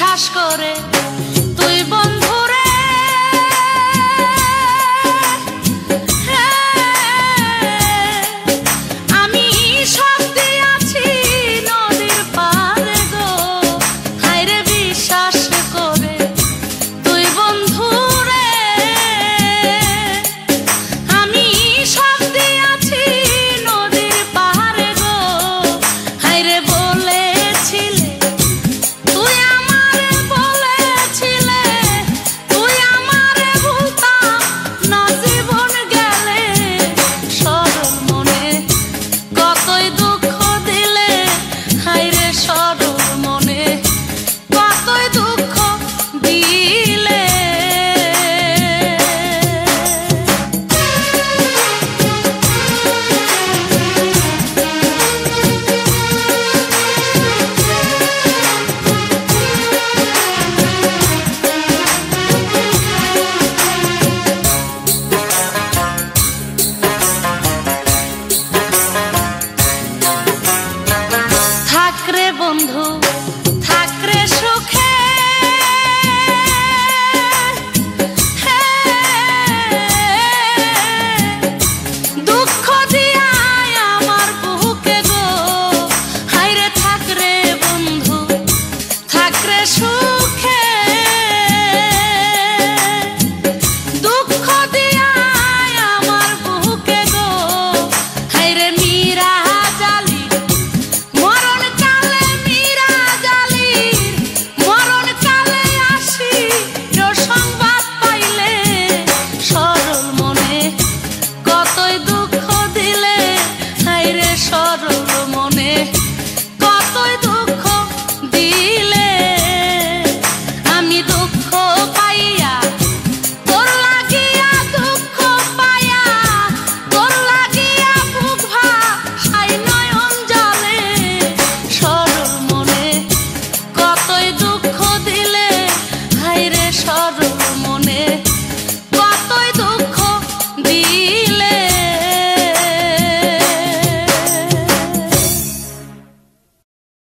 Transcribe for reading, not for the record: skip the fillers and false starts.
বিশ্বাস করে তুই বন্ধুরে আমি শক্তি আছি নদীর পারে গো হায়রে বিশ্বাস করে তুই বন্ধুরে আমি শক্তি আছি নদীর পারে গো হায়রে বলেছিলে তুই আমারে বলেছিলে তুই আমারে ভুলতাম না জীবন গেলে সরল মনে কতই দুঃখ দিলে হায়রে সরল মনে কতই দুঃখ দিলে থাকরে বন্ধু থাকরে সুখে দুঃখ দিয়ায় আমার বুকে গো হায়রে থাকরে বন্ধু থাকরে সুখে